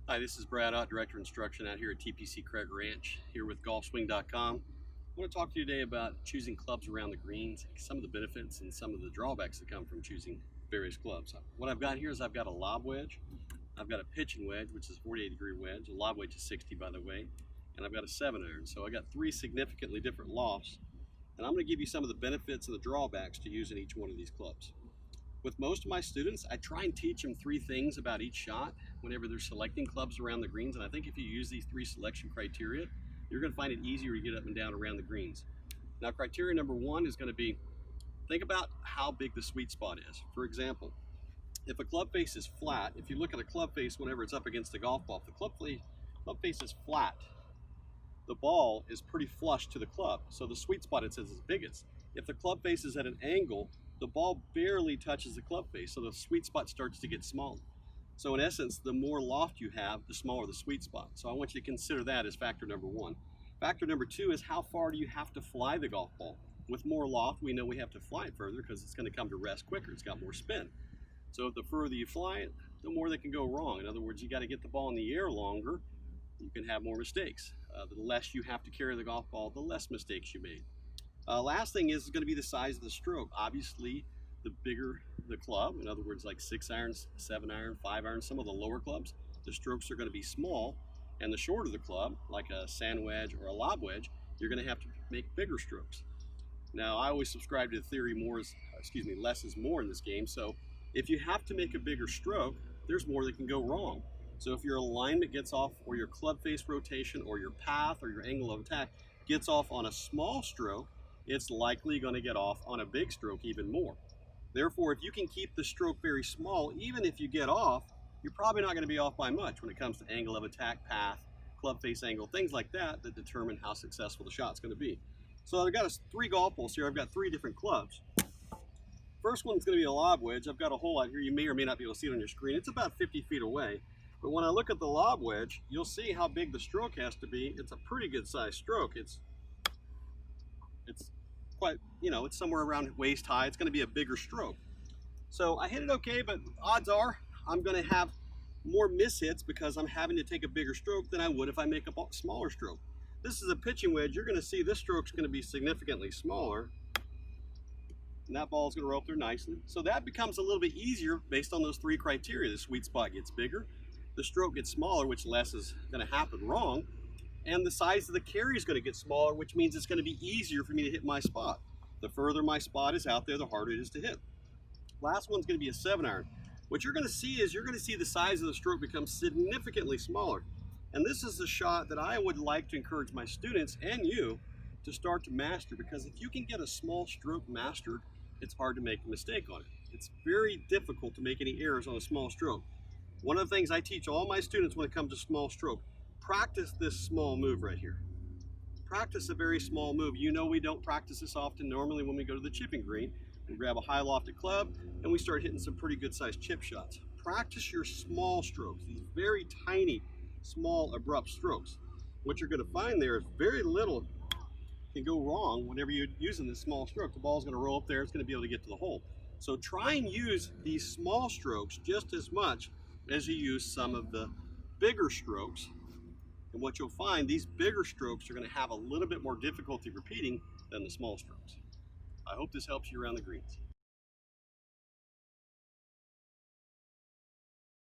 Hi, this is Brad Ott, Director of Instruction out here at TPC Craig Ranch, here with GolfSwing.com. I want to talk to you today about choosing clubs around the greens, some of the benefits and some of the drawbacks that come from choosing various clubs. What I've got here is I've got a lob wedge, I've got a pitching wedge, which is a 48-degree wedge. A lob wedge is 60, by the way, and I've got a 7-iron. So I got three significantly different lofts, and I'm going to give you some of the benefits and the drawbacks to using each one of these clubs. With most of my students, I try and teach them three things about each shot whenever they're selecting clubs around the greens. And I think if you use these three selection criteria, you're going to find it easier to get up and down around the greens. Now, criteria number one is going to be, think about how big the sweet spot is. For example, if a club face is flat, if you look at a club face whenever it's up against the golf ball, if the club face is flat, the ball is pretty flush to the club. So the sweet spot, it says, is biggest. If the club face is at an angle, the ball barely touches the club face, so the sweet spot starts to get smaller. So in essence, the more loft you have, the smaller the sweet spot. So I want you to consider that as factor number one. Factor number two is how far do you have to fly the golf ball? With more loft, we know we have to fly it further because it's going to come to rest quicker. It's got more spin. So the further you fly it, the more that can go wrong. In other words, you got to get the ball in the air longer. You can have more mistakes. The less you have to carry the golf ball, the less mistakes you made. Last thing is going to be the size of the stroke. Obviously, the bigger the club, in other words, like 6-irons, 7-iron, 5-iron, some of the lower clubs, the strokes are going to be small. And the shorter the club, like a sand wedge or a lob wedge, you're going to have to make bigger strokes. Now, I always subscribe to the theory less is more in this game. So if you have to make a bigger stroke, there's more that can go wrong. So if your alignment gets off, or your club face rotation, or your path, or your angle of attack gets off on a small stroke, it's likely going to get off on a big stroke even more. Therefore, if you can keep the stroke very small, even if you get off, you're probably not going to be off by much when it comes to angle of attack, path, club face angle, things like that determine how successful the shot's going to be. So I've got three golf balls here. I've got three different clubs. First one's going to be a lob wedge. I've got a hole out here. You may or may not be able to see it on your screen. It's about 50 feet away. But when I look at the lob wedge, you'll see how big the stroke has to be. It's a pretty good sized stroke. It's quite, it's somewhere around waist high. It's going to be a bigger stroke. So I hit it okay, but odds are I'm going to have more mishits because I'm having to take a bigger stroke than I would if I make a smaller stroke. This is a pitching wedge. You're going to see this stroke's going to be significantly smaller. And that ball is going to roll up there nicely. So that becomes a little bit easier based on those three criteria. The sweet spot gets bigger, the stroke gets smaller, which less is going to happen wrong, and the size of the carry is going to get smaller, which means it's going to be easier for me to hit my spot. The further my spot is out there, the harder it is to hit. Last one's going to be a 7-iron. What you're going to see is the size of the stroke become significantly smaller. And this is the shot that I would like to encourage my students and you to start to master, because if you can get a small stroke mastered, it's hard to make a mistake on it. It's very difficult to make any errors on a small stroke. One of the things I teach all my students when it comes to small stroke, practice this small move right here. Practice a very small move. You know we don't practice this often. Normally when we go to the chipping green, we grab a high lofted club and we start hitting some pretty good sized chip shots. Practice your small strokes, these very tiny, small, abrupt strokes. What you're going to find there is very little can go wrong whenever you're using this small stroke. The ball's going to roll up there. It's going to be able to get to the hole. So try and use these small strokes just as much as you use some of the bigger strokes. And what you'll find, these bigger strokes are going to have a little bit more difficulty repeating than the small strokes. I hope this helps you around the greens.